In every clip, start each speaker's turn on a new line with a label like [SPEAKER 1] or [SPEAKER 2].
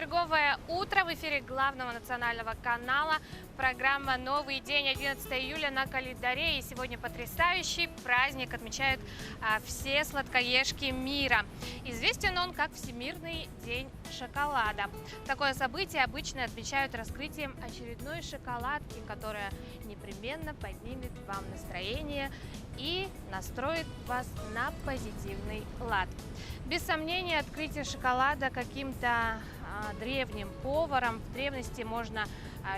[SPEAKER 1] Четверговое утро в эфире главного национального канала. Программа «Новый день», 11 июля на календаре. И сегодня потрясающий праздник отмечают все сладкоежки мира. Известен он как Всемирный день шоколада. Такое событие обычно отмечают раскрытием очередной шоколадки, которая непременно поднимет вам настроение и настроит вас на позитивный лад. Без сомнения, открытие шоколада каким-то древним поваром в древности можно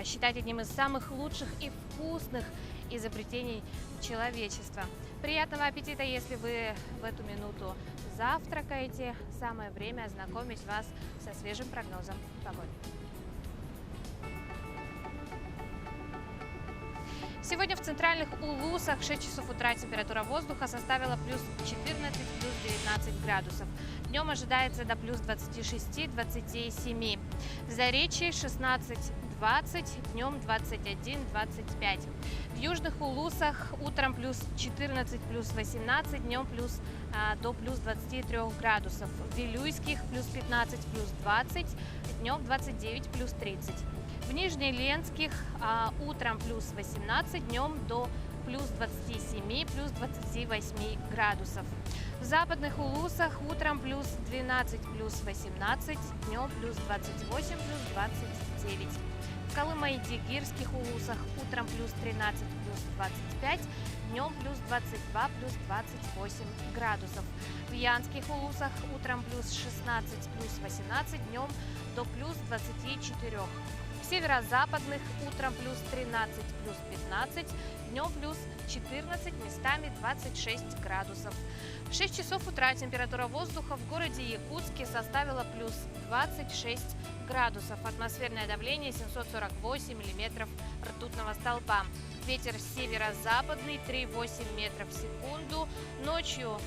[SPEAKER 1] считать одним из самых лучших и вкусных изобретений человечества. Приятного аппетита, если вы в эту минуту завтракаете. Самое время ознакомить вас со свежим прогнозом погоды. Сегодня в центральных Улусах в 6 часов утра температура воздуха составила плюс 14, плюс 19 градусов. Днем ожидается до плюс 26-27. В Заречье 16-20, днем 21-25. В южных Улусах утром плюс 14, плюс 18, днем до плюс 23 градусов. В Вилюйских плюс 15, плюс 20, днем 29, плюс 30. В Нижнеленских утром плюс 18, днем до плюс 27, плюс 28 градусов. В западных Улусах утром плюс 12, плюс 18, днем плюс 28, плюс 29. В Колымо-Идигирских Улусах утром плюс 13, плюс 25, днем плюс 22, плюс 28 градусов. В Янских Улусах утром плюс 16, плюс 18, днем до плюс 24. В северо-западных утром плюс 13, плюс 15, днем плюс 14, местами 26 градусов. В 6 часов утра температура воздуха в городе Якутске составила плюс 26 градусов. Атмосферное давление 748 миллиметров ртутного столба. Ветер северо-западный 3,8 метров в секунду. Ночью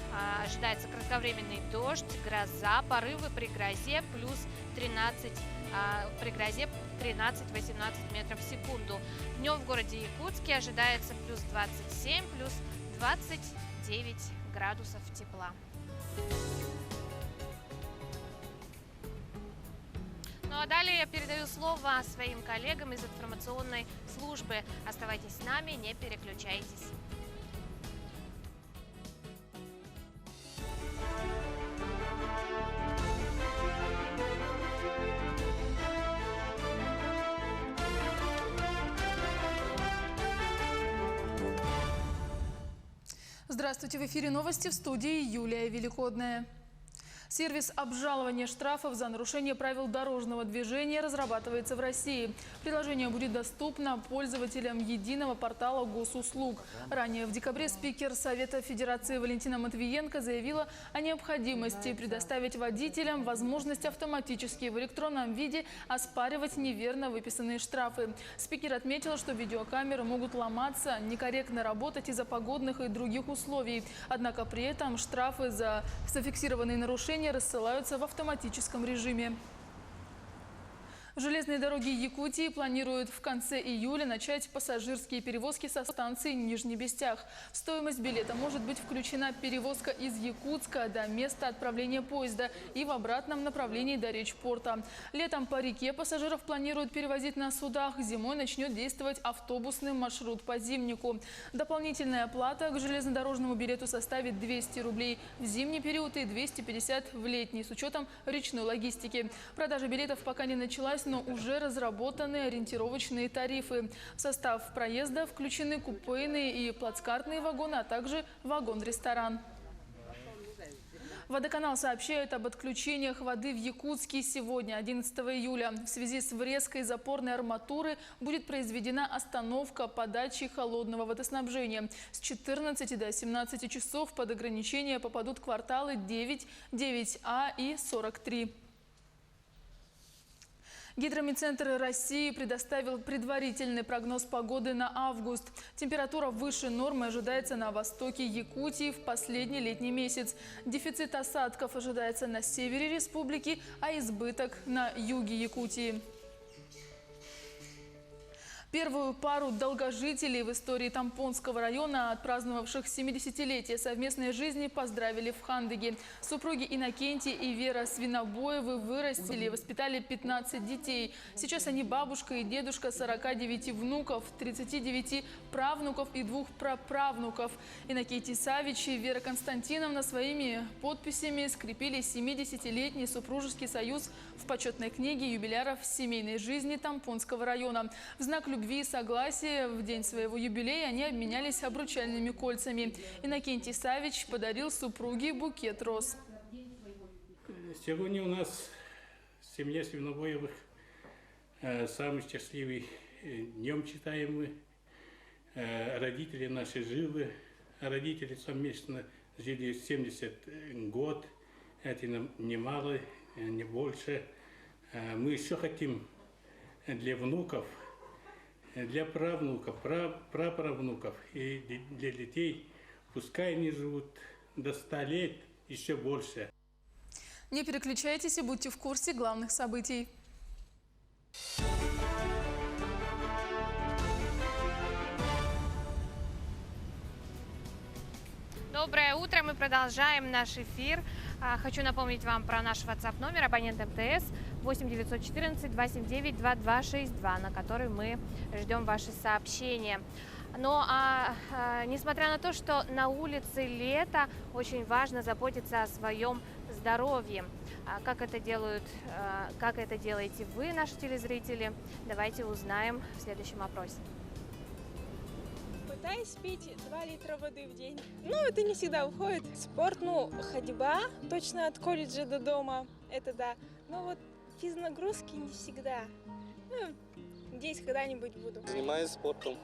[SPEAKER 1] ожидается кратковременный дождь, гроза, порывы при грозе плюс 13, при грозе 13-18 метров в секунду. Днем в городе Якутске ожидается плюс 27, плюс 29 градусов тепла. Ну а далее я передаю слово своим коллегам из информационной службы. Оставайтесь с нами, не переключайтесь.
[SPEAKER 2] Здравствуйте, в эфире новости, в студии Юлия Великодная. Сервис обжалования штрафов за нарушение правил дорожного движения разрабатывается в России. Приложение будет доступно пользователям единого портала госуслуг. Ранее в декабре спикер Совета Федерации Валентина Матвиенко заявила о необходимости предоставить водителям возможность автоматически в электронном виде оспаривать неверно выписанные штрафы. Спикер отметил, что видеокамеры могут ломаться, некорректно работать из-за погодных и других условий. Однако при этом штрафы за зафиксированные нарушения рассылаются в автоматическом режиме. Железные дороги Якутии планируют в конце июля начать пассажирские перевозки со станции Нижний Бестях. В стоимость билета может быть включена перевозка из Якутска до места отправления поезда и в обратном направлении до речпорта. Летом по реке пассажиров планируют перевозить на судах. Зимой начнет действовать автобусный маршрут по Зимнику. Дополнительная плата к железнодорожному билету составит 200 рублей в зимний период и 250 в летний, с учетом речной логистики. Продажа билетов пока не началась, но уже разработаны ориентировочные тарифы. В состав проезда включены купейные и плацкартные вагоны, а также вагон-ресторан. Водоканал сообщает об отключениях воды в Якутске сегодня, 11 июля. В связи с врезкой запорной арматуры будет произведена остановка подачи холодного водоснабжения. С 14 до 17 часов под ограничения попадут кварталы 9, 9А и 43. Гидромедцентр России предоставил предварительный прогноз погоды на август. Температура выше нормы ожидается на востоке Якутии в последний летний месяц. Дефицит осадков ожидается на севере республики, а избыток на юге Якутии. Первую пару долгожителей в истории Тампонского района, отпраздновавших 70-летие совместной жизни, поздравили в Хандыге. Супруги Иннокентий и Вера Свинобоевы вырастили и воспитали 15 детей. Сейчас они бабушка и дедушка 49 внуков, 39 правнуков и 2 праправнуков. Иннокентий Савич и Вера Константиновна своими подписями скрепили 70-летний супружеский союз в почетной книге юбиляров семейной жизни Тампонского района. В знак любви и согласия в день своего юбилея они обменялись обручальными кольцами. Иннокентий Савич подарил супруге букет роз.
[SPEAKER 3] Сегодня у нас семья Свинобоевых самый счастливый днем считаем мы. Родители наши живы, родители совместно жили 70 год, это нам немало, не больше. Мы еще хотим для внуков, для правнуков, праправнуков и для детей, пускай они живут до 100 лет, еще больше.
[SPEAKER 2] Не переключайтесь и будьте в курсе главных событий.
[SPEAKER 1] Доброе утро, мы продолжаем наш эфир. Хочу напомнить вам про наш WhatsApp номер, абонент МТС 8 914 279 2262, на который мы ждем ваши сообщения. Но несмотря на то, что на улице лето, очень важно заботиться о своем здоровье. Как это делаете вы, наши телезрители, давайте узнаем в следующем опросе.
[SPEAKER 4] Пытаюсь пить 2 литра воды в день. Ну, это не всегда уходит. Спорт, ходьба точно от колледжа до дома, это да. Но вот физнагрузки не всегда. Надеюсь, когда-нибудь буду.
[SPEAKER 5] Занимаюсь спортом,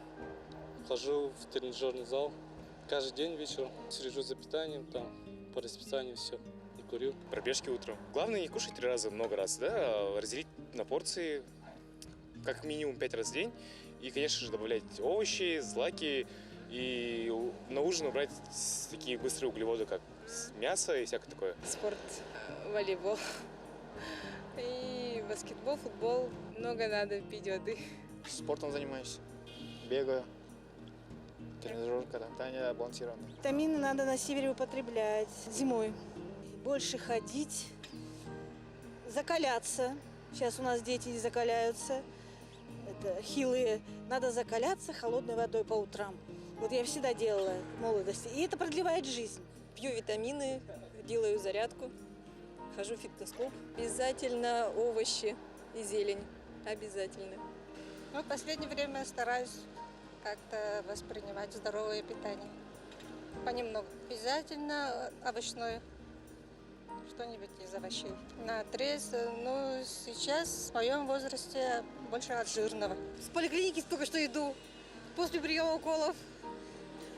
[SPEAKER 5] хожу в тренажерный зал. Каждый день вечером слежу за питанием, там по расписанию все, не курю.
[SPEAKER 6] Пробежки утром. Главное не кушать 3 раза, много раз, да, а разделить на порции как минимум 5 раз в день. И, конечно же, добавлять овощи, злаки. И на ужин убрать такие быстрые углеводы, как мясо и всякое такое.
[SPEAKER 4] Спорт, волейбол и баскетбол, футбол. Много надо пить воды.
[SPEAKER 7] Спортом занимаюсь, бегаю, тренажерка, питание балансированное.
[SPEAKER 8] Витамины надо на севере употреблять зимой. Больше ходить, закаляться. Сейчас у нас дети закаляются. Это хилые. Надо закаляться холодной водой по утрам. Вот я всегда делала в молодости. И это продлевает жизнь.
[SPEAKER 9] Пью витамины, делаю зарядку, хожу в фитнес-клуб. Обязательно овощи и зелень. Обязательно.
[SPEAKER 10] В последнее время стараюсь как-то воспринимать здоровое питание. Понемногу. Обязательно овощное. Что-нибудь из овощей. Наотрез, сейчас в моем возрасте больше от жирного.
[SPEAKER 8] С поликлиники только что иду. После приема уколов.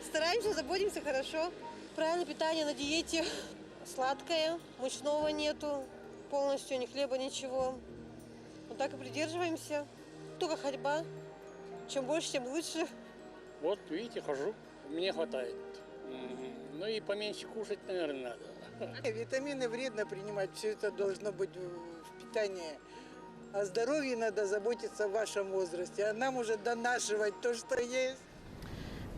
[SPEAKER 8] Стараемся, заботимся хорошо. Правильное питание на диете. Сладкое, мучного нету. Полностью ни хлеба, ничего. Вот так и придерживаемся. Только ходьба. Чем больше, тем лучше.
[SPEAKER 11] Вот, видите, хожу. Мне хватает. Ну и поменьше кушать, наверное, надо.
[SPEAKER 12] Витамины вредно принимать, все это должно быть в питании. О здоровье надо заботиться в вашем возрасте, а нам уже донашивать то, что есть.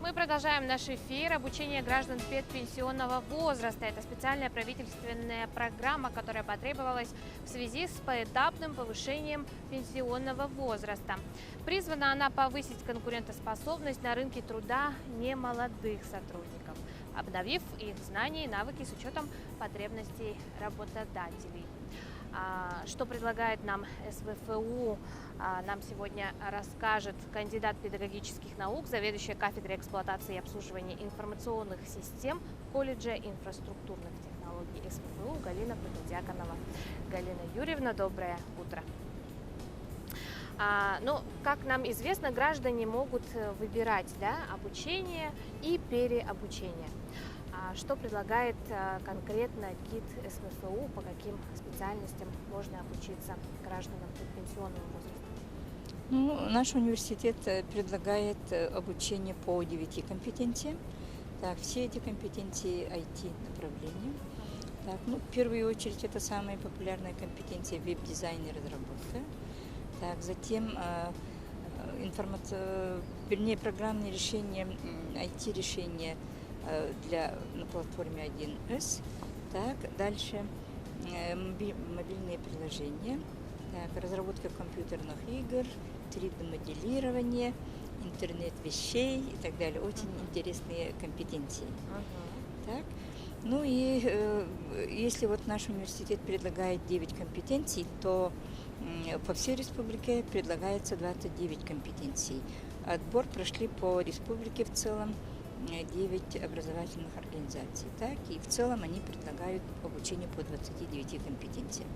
[SPEAKER 1] Мы продолжаем наш эфир. Обучение граждан предпенсионного возраста. Это специальная правительственная программа, которая потребовалась в связи с поэтапным повышением пенсионного возраста. Призвана она повысить конкурентоспособность на рынке труда немолодых сотрудников, обновив их знания и навыки с учетом потребностей работодателей. Что предлагает нам СВФУ, нам сегодня расскажет кандидат педагогических наук, заведующая кафедрой эксплуатации и обслуживания информационных систем колледжа инфраструктурных технологий СВФУ Галина Прудодяконова. Галина Юрьевна, доброе утро. Как нам известно, граждане могут выбирать обучение и переобучение. Что предлагает конкретно ГИД СВФУ, по каким специальностям можно обучиться гражданам предпенсионного возраста?
[SPEAKER 13] Наш университет предлагает обучение по 9 компетенциям. Все эти компетенции IT-направления. В первую очередь это самая популярная компетенция веб-дизайн и разработка. Затем вернее, программные решения, IT-решения на платформе 1С. Так, дальше мобильные приложения, так, разработка компьютерных игр, 3D-моделирование, интернет вещей и так далее. Очень интересные компетенции. Так. Ну и если вот наш университет предлагает 9 компетенций, то по всей республике предлагается 29 компетенций. Отбор прошли по республике в целом 9 образовательных организаций. Так, и в целом они предлагают обучение по 29 компетенциям.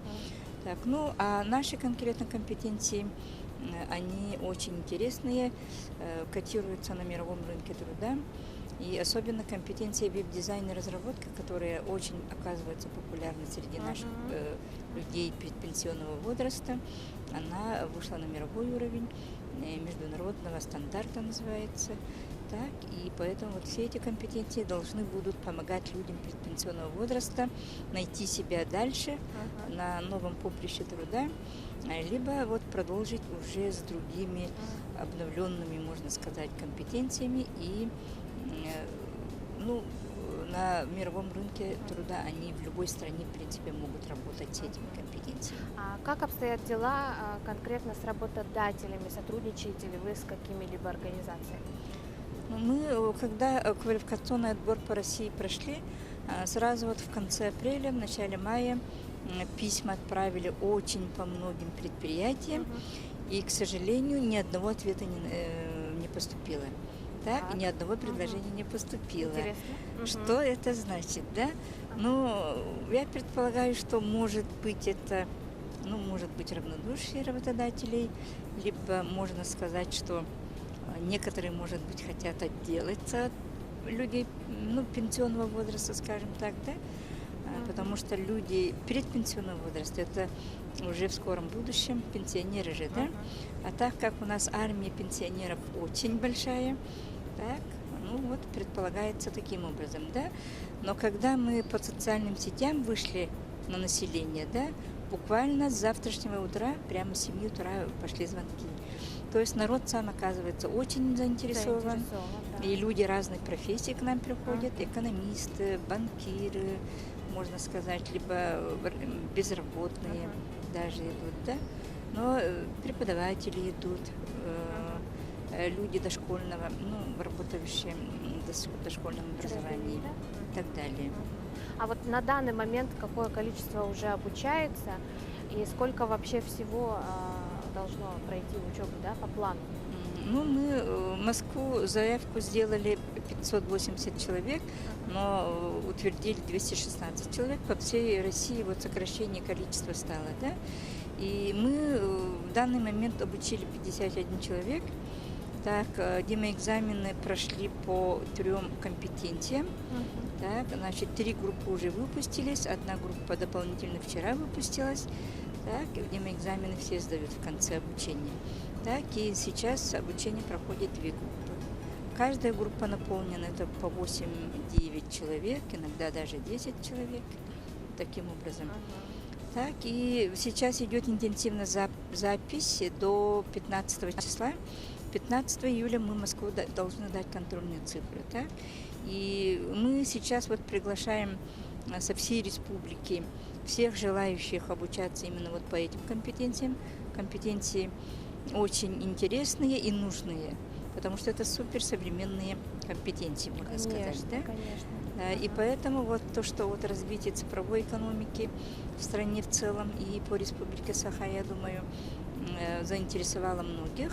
[SPEAKER 13] Так, ну а наши конкретно компетенции, они очень интересные, котируются на мировом рынке труда. И особенно компетенция веб-дизайна и разработка, которая очень оказывается популярна среди наших людей предпенсионного возраста. Она вышла на мировой уровень, международного стандарта называется. Так, и поэтому вот все эти компетенции должны будут помогать людям предпенсионного возраста найти себя дальше на новом поприще труда, либо вот продолжить уже с другими обновленными, можно сказать, компетенциями. И ну, на мировом рынке труда они в любой стране, в принципе, могут работать с этими компетенциями.
[SPEAKER 1] А как обстоят дела конкретно с работодателями? Сотрудничаете ли вы с какими-либо организациями?
[SPEAKER 13] Мы, когда квалификационный отбор по России прошли, сразу вот в конце апреля, в начале мая письма отправили очень по многим предприятиям, и, к сожалению, ни одного ответа не поступило. Так, и ни одного предложения не поступило.
[SPEAKER 1] Интересно.
[SPEAKER 13] Что это значит, да? Ну, я предполагаю, что может быть это, ну, может быть равнодушие работодателей, либо можно сказать, что некоторые, может быть, хотят отделаться от людей, ну, пенсионного возраста, скажем так, да? Потому что люди предпенсионного возраста, это уже в скором будущем пенсионеры же, да? А так как у нас армия пенсионеров очень большая, так, ну вот предполагается таким образом, да. Но когда мы по социальным сетям вышли на население, да, буквально с завтрашнего утра, прямо с 7 утра пошли звонки. То есть народ сам оказывается очень заинтересован,
[SPEAKER 1] да.
[SPEAKER 13] И люди разных профессий к нам приходят, экономисты, банкиры, можно сказать, либо безработные даже идут, да. Но преподаватели идут, люди дошкольного, ну, работающие в дошкольном образовании и так далее.
[SPEAKER 1] А вот на данный момент какое количество уже обучается и сколько вообще всего должно пройти учебу, да, по плану?
[SPEAKER 13] Ну, мы в Москву заявку сделали 580 человек, но утвердили 216 человек. По всей России вот сокращение количества стало, да. И мы в данный момент обучили 51 человек. Так, демоэкзамены прошли по 3 компетенциям. Так, значит, 3 группы уже выпустились, 1 группа дополнительно вчера выпустилась. Так, демоэкзамены все сдают в конце обучения. Так, и сейчас обучение проходит 2 группы. Каждая группа наполнена это по 8-9 человек, иногда даже 10 человек. Таким образом. Так, и сейчас идет интенсивная запись до 15 числа. 15 июля мы в Москву должны дать контрольные цифры. Так? И мы сейчас вот приглашаем со всей республики всех желающих обучаться именно вот по этим компетенциям. Компетенции очень интересные и нужные, потому что это суперсовременные компетенции, можно сказать. Да?
[SPEAKER 1] Конечно.
[SPEAKER 13] И поэтому вот то, что вот развитие цифровой экономики в стране в целом и по республике Саха, я думаю, заинтересовало многих.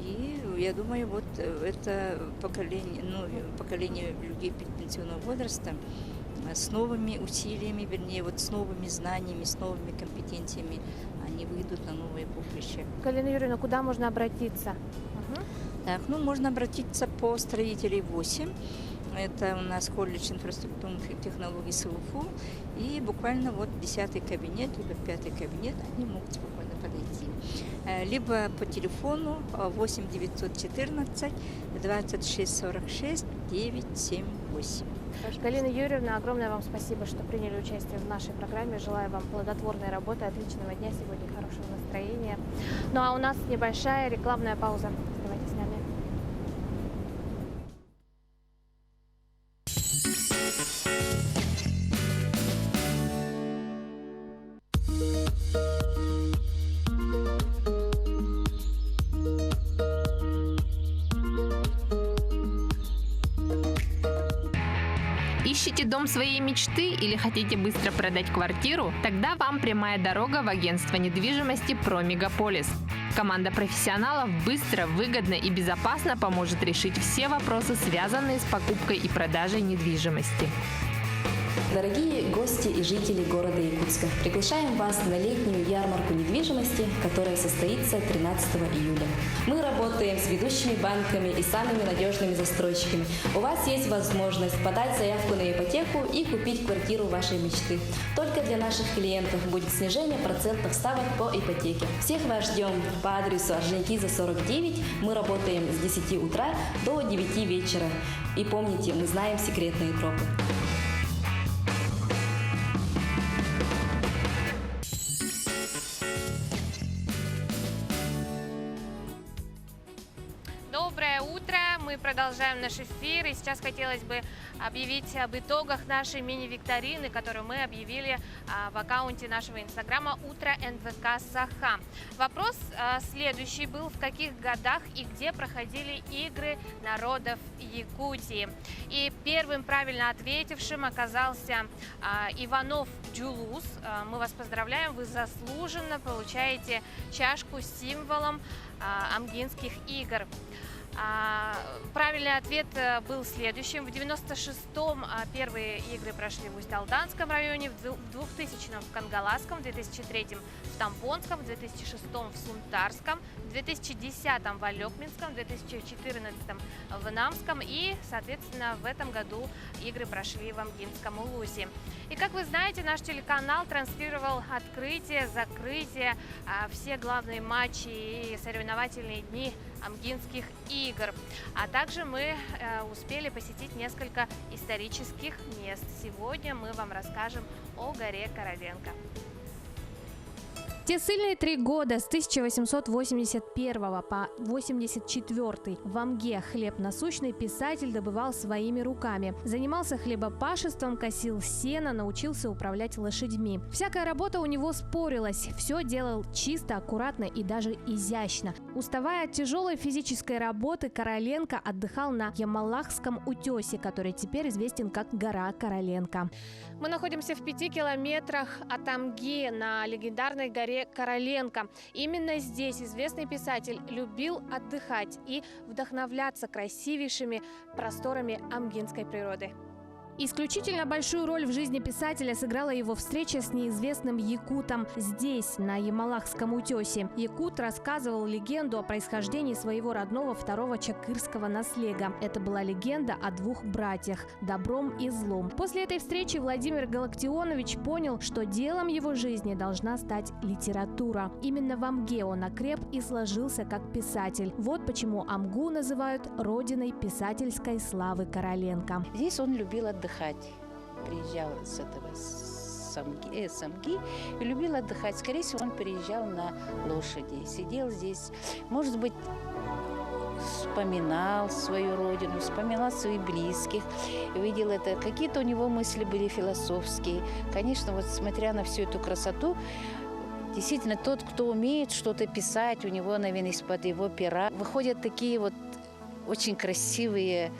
[SPEAKER 13] И я думаю, вот это поколение людей предпенсионного возраста с новыми усилиями, вернее, вот с новыми знаниями, с новыми компетенциями, они выйдут на новые поприща.
[SPEAKER 1] Галина Юрьевна, куда можно обратиться?
[SPEAKER 13] Так, ну, можно обратиться по строителей 8. Это у нас колледж инфраструктурных технологий СУФУ. И буквально вот 10-й кабинет, либо 5-й кабинет, они могут спокойно подойти. Либо по телефону 8 914 26 46 978.
[SPEAKER 1] Галина Юрьевна, огромное вам спасибо, что приняли участие в нашей программе. Желаю вам плодотворной работы, отличного дня сегодня, хорошего настроения. Ну а у нас небольшая рекламная пауза. Оставайтесь
[SPEAKER 14] Ищете дом своей мечты или хотите быстро продать квартиру? Тогда вам прямая дорога в агентство недвижимости «Промегаполис». Команда профессионалов быстро, выгодно и безопасно поможет решить все вопросы, связанные с покупкой и продажей недвижимости.
[SPEAKER 15] Дорогие гости и жители города Якутска, приглашаем вас на летнюю ярмарку недвижимости, которая состоится 13 июля. Мы работаем с ведущими банками и самыми надежными застройщиками. У вас есть возможность подать заявку на ипотеку и купить квартиру вашей мечты. Только для наших клиентов будет снижение процентных ставок по ипотеке. Всех вас ждем по адресу Орджоникидзе, 49. Мы работаем с 10 утра до 9 вечера. И помните, мы знаем секретные тропы.
[SPEAKER 1] Доброе утро! Мы продолжаем наш эфир, и сейчас хотелось бы объявить об итогах нашей мини-викторины, которую мы объявили в аккаунте нашего инстаграма «Утро НВК Саха». Вопрос следующий был: в каких годах и где проходили игры народов Якутии? И первым правильно ответившим оказался Иванов Джулус. Мы вас поздравляем, вы заслуженно получаете чашку с символом Амгинских игр. Правильный ответ был следующим. В 96-м первые игры прошли в Усть-Алданском районе, в 2000-м в Кангаласском, в 2003-м в Тампонском, в 2006-м в Сунтарском, в 2010-м в Алекминском, в 2014-м в Намском и, соответственно, в этом году игры прошли в Амгинском Улусе. И, как вы знаете, наш телеканал транслировал открытие, закрытие, все главные матчи и соревновательные дни Амгинских игр. А также мы успели посетить несколько исторических мест. Сегодня мы вам расскажем о горе Короленко.
[SPEAKER 16] Те сильные 3 года с 1881 по 84 в Амге хлеб насущный писатель добывал своими руками. Занимался хлебопашеством, косил сено, научился управлять лошадьми. Всякая работа у него спорилась, все делал чисто, аккуратно и даже изящно. Уставая от тяжелой физической работы, Короленко отдыхал на Ямалахском утесе, который теперь известен как гора Короленко.
[SPEAKER 1] Мы находимся в 5 километрах от Амги на легендарной горе Короленко. Именно здесь известный писатель любил отдыхать и вдохновляться красивейшими просторами амгинской природы.
[SPEAKER 16] Исключительно большую роль в жизни писателя сыграла его встреча с неизвестным якутом здесь, на Ямалахском утесе. Якут рассказывал легенду о происхождении своего родного второго чакырского наслега. Это была легенда о 2 братьях – добром и злом. После этой встречи Владимир Галактионович понял, что делом его жизни должна стать литература. Именно в Амге он окреп и сложился как писатель. Вот почему Амгу называют родиной писательской славы Короленко.
[SPEAKER 17] Здесь он любил отдыхать. Приезжал с этого Самги и любил отдыхать. Скорее всего, он приезжал на лошади, сидел здесь, может быть, вспоминал свою родину, вспоминал своих близких, видел это. Какие-то у него мысли были философские. Конечно, вот смотря на всю эту красоту, действительно, тот, кто умеет что-то писать, у него, наверное, из-под его пера выходят такие вот очень красивые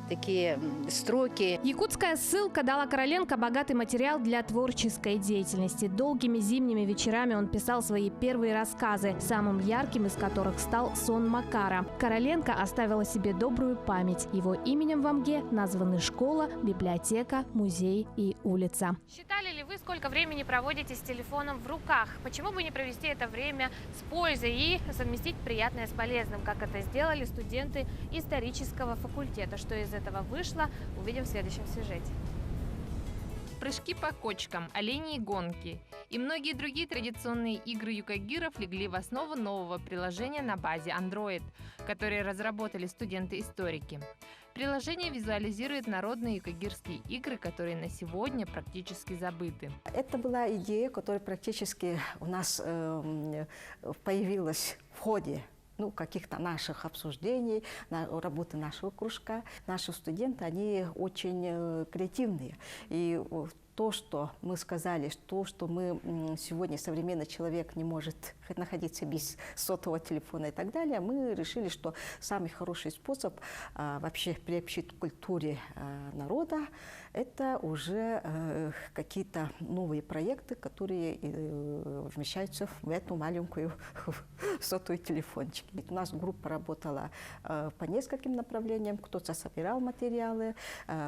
[SPEAKER 17] такие строки.
[SPEAKER 16] Якутская ссылка дала Короленко богатый материал для творческой деятельности. Долгими зимними вечерами он писал свои первые рассказы, самым ярким из которых стал «Сон Макара». Короленко оставил о себе добрую память. Его именем в Амге названы школа, библиотека, музей и улица.
[SPEAKER 1] Считали ли вы, сколько времени проводите с телефоном в руках? Почему бы не провести это время с пользой и совместить приятное с полезным, как это сделали студенты исторического факультета? Что из этого вышло, увидим в следующем сюжете.
[SPEAKER 14] Прыжки по кочкам, оленьи гонки и многие другие традиционные игры юкагиров легли в основу нового приложения на базе Android, которое разработали студенты-историки. Приложение визуализирует народные юкагирские игры, которые на сегодня практически забыты.
[SPEAKER 18] Это была идея, которая практически у нас появилась в ходе каких-то наших обсуждений, работы нашего кружка. Наши студенты, они очень креативные. И то, что мы сказали, что мы сегодня современный человек не может находиться без сотового телефона и так далее, мы решили, что самый хороший способ вообще приобщить к культуре народа – это уже какие-то новые проекты, которые вмещаются в эту маленькую сотовый телефончик. У нас группа работала по нескольким направлениям. Кто-то собирал материалы,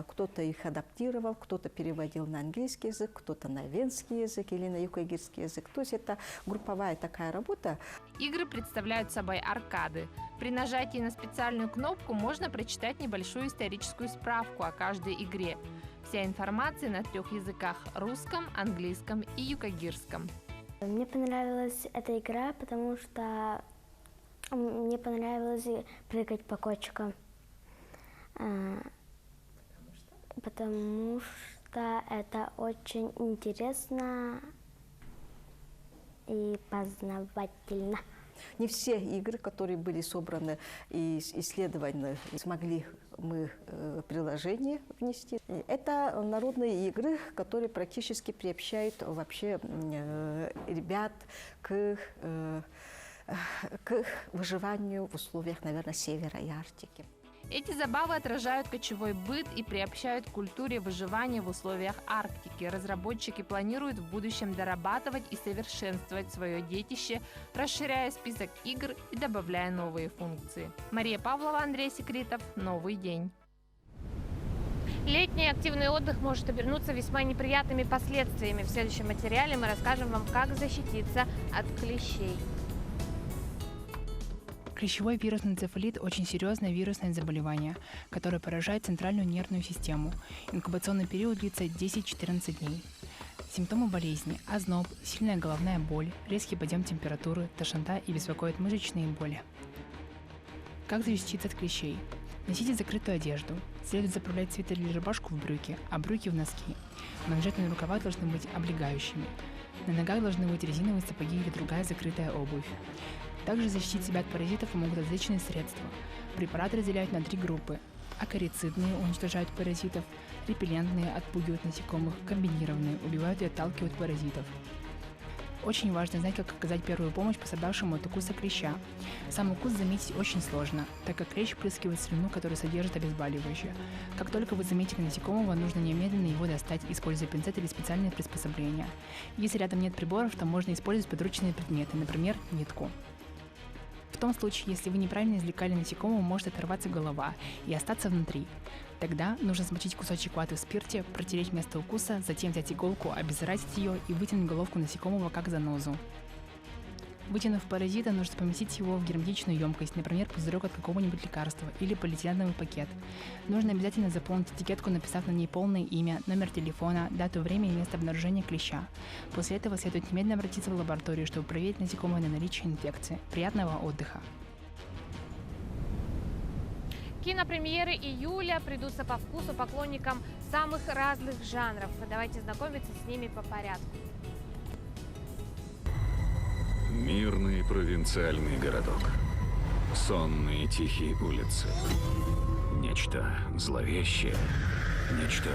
[SPEAKER 18] кто-то их адаптировал, кто-то переводил на английский язык, кто-то на венский язык или на юкагирский язык. То есть это групповая такая работа.
[SPEAKER 14] Игры представляют собой аркады. При нажатии на специальную кнопку можно прочитать небольшую историческую справку о каждой игре. Вся информация на 3 языках – русском, английском и юкагирском.
[SPEAKER 19] Мне понравилась эта игра, потому что мне понравилось прыгать по кочкам. Потому что это очень интересно и познавательно.
[SPEAKER 18] Не все игры, которые были собраны и исследованы, смогли мы приложение внести. Это народные игры, которые практически приобщают вообще ребят к выживанию в условиях, наверное, севера и Арктики.
[SPEAKER 14] Эти забавы отражают кочевой быт и приобщают к культуре выживания в условиях Арктики. Разработчики планируют в будущем дорабатывать и совершенствовать свое детище, расширяя список игр и добавляя новые функции. Мария Павлова, Андрей Секретов. Новый день.
[SPEAKER 1] Летний активный отдых может обернуться весьма неприятными последствиями. В следующем материале мы расскажем вам, как защититься от клещей.
[SPEAKER 20] Клещевой вирусный энцефалит – очень серьезное вирусное заболевание, которое поражает центральную нервную систему. Инкубационный период длится 10-14 дней. Симптомы болезни – озноб, сильная головная боль, резкий подъем температуры, тошнота и беспокоят мышечные боли. Как защититься от клещей? Носите закрытую одежду. Следует заправлять свитер или рубашку в брюки, а брюки в носки. Манжетные рукава должны быть облегающими. На ногах должны быть резиновые сапоги или другая закрытая обувь. Также защитить себя от паразитов могут различные средства. Препараты разделяют на 3 группы. Акарицидные уничтожают паразитов, репеллентные отпугивают насекомых, комбинированные убивают и отталкивают паразитов. Очень важно знать, как оказать первую помощь пострадавшему от укуса клеща. Сам укус заметить очень сложно, так как клещ впрыскивает слюну, которая содержит обезболивающее. Как только вы заметили насекомого, нужно немедленно его достать, используя пинцет или специальные приспособления. Если рядом нет приборов, то можно использовать подручные предметы, например, нитку. В том случае, если вы неправильно извлекали насекомого, может оторваться голова и остаться внутри. Тогда нужно смочить кусочек ваты в спирте, протереть место укуса, затем взять иголку, обеззаразить ее и вытянуть головку насекомого как занозу. Вытянув паразита, нужно поместить его в герметичную емкость, например, пузырек от какого-нибудь лекарства или полиэтиленовый пакет. Нужно обязательно заполнить этикетку, написав на ней полное имя, номер телефона, дату, время и место обнаружения клеща. После этого следует немедленно обратиться в лабораторию, чтобы проверить насекомое на наличие инфекции. Приятного отдыха!
[SPEAKER 1] Кинопремьеры июля придутся по вкусу поклонникам самых разных жанров. Давайте знакомиться с ними по порядку.
[SPEAKER 21] Мирный провинциальный городок. Сонные тихие улицы. Нечто зловещее. Нечто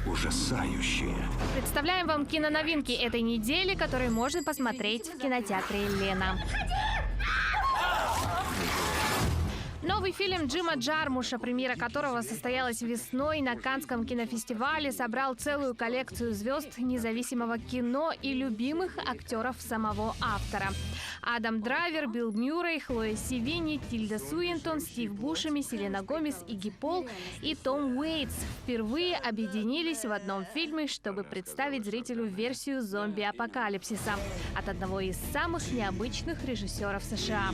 [SPEAKER 21] ужасающее.
[SPEAKER 1] Представляем вам киноновинки этой недели, которые можно посмотреть в кинотеатре «Лена». Новый фильм Джима Джармуша, премьера которого состоялась весной на Каннском кинофестивале, собрал целую коллекцию звезд независимого кино и любимых актеров самого автора. Адам Драйвер, Билл Мюррей, Хлоя Севини, Тильда Суинтон, Стив Бушеми, Селена Гомес, Игги Пол и Том Уэйтс впервые объединились в одном фильме, чтобы представить зрителю версию зомби-апокалипсиса от одного из самых необычных режиссеров США.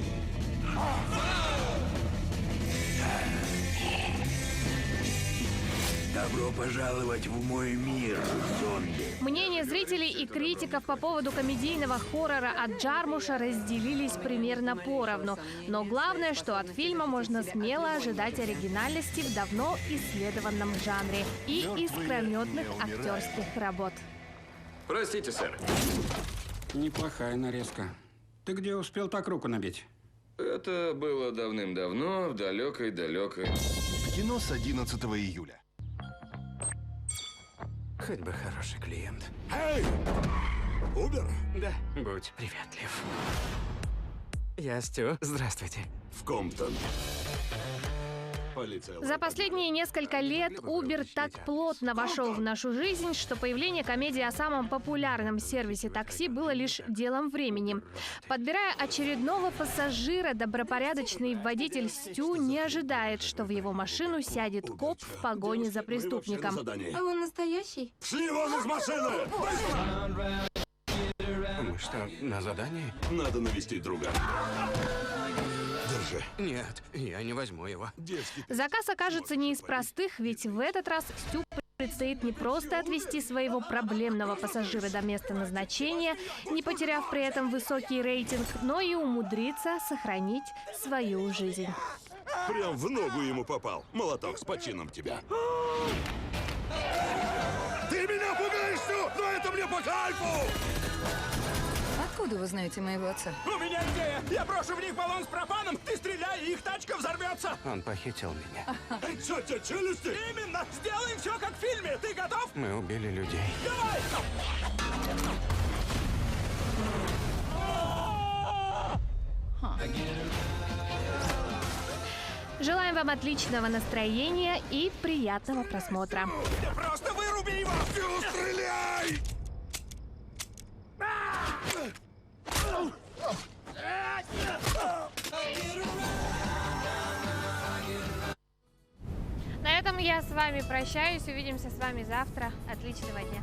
[SPEAKER 22] Добро пожаловать в мой мир, зомби.
[SPEAKER 1] Мнения зрителей и критиков по поводу комедийного хоррора от Джармуша разделились примерно поровну. Но главное, что от фильма можно смело ожидать оригинальности в давно исследованном жанре и искрометных актерских работ.
[SPEAKER 23] Простите, сэр.
[SPEAKER 24] Неплохая нарезка. Ты где успел так руку набить?
[SPEAKER 23] Это было давным-давно, в далекой-далекой.
[SPEAKER 22] В кино с 11 июля.
[SPEAKER 2] Хоть бы хороший клиент.
[SPEAKER 22] Эй! Убер?
[SPEAKER 2] Да. Будь приветлив. Я Стю. Здравствуйте.
[SPEAKER 22] В Комптон. Полиция.
[SPEAKER 16] За последние несколько лет Uber так плотно вошел в нашу жизнь, что появление комедии о самом популярном сервисе такси было лишь делом времени. Подбирая очередного пассажира, добропорядочный водитель Стю не ожидает, что в его машину сядет коп в погоне за преступником.
[SPEAKER 3] А он настоящий?
[SPEAKER 22] Шли вон из машины!
[SPEAKER 2] Мы что, на задании?
[SPEAKER 22] Надо навестить друга. Держи.
[SPEAKER 2] Нет, я не возьму его.
[SPEAKER 16] Заказ окажется не из простых, ведь в этот раз Стю предстоит не просто отвезти своего проблемного пассажира до места назначения, не потеряв при этом высокий рейтинг, но и умудриться сохранить свою жизнь.
[SPEAKER 22] Прям в ногу ему попал. Молоток с почином тебя. Ты меня пугаешь, Стю, но это мне по кайфу!
[SPEAKER 3] Откуда вы знаете моего отца?
[SPEAKER 2] У меня идея! Я брошу в них баллон с пропаном, ты стреляй, и их тачка взорвется! Он похитил меня.
[SPEAKER 22] Эй, что, тебе челюсти?
[SPEAKER 2] Именно! Сделаем все как в фильме! Ты готов? Мы убили людей.
[SPEAKER 22] Давай!
[SPEAKER 16] Желаем вам отличного настроения и приятного просмотра.
[SPEAKER 2] Просто выруби его!
[SPEAKER 22] Стю, стреляй!
[SPEAKER 1] На этом я с вами прощаюсь. Увидимся с вами завтра. Отличного дня.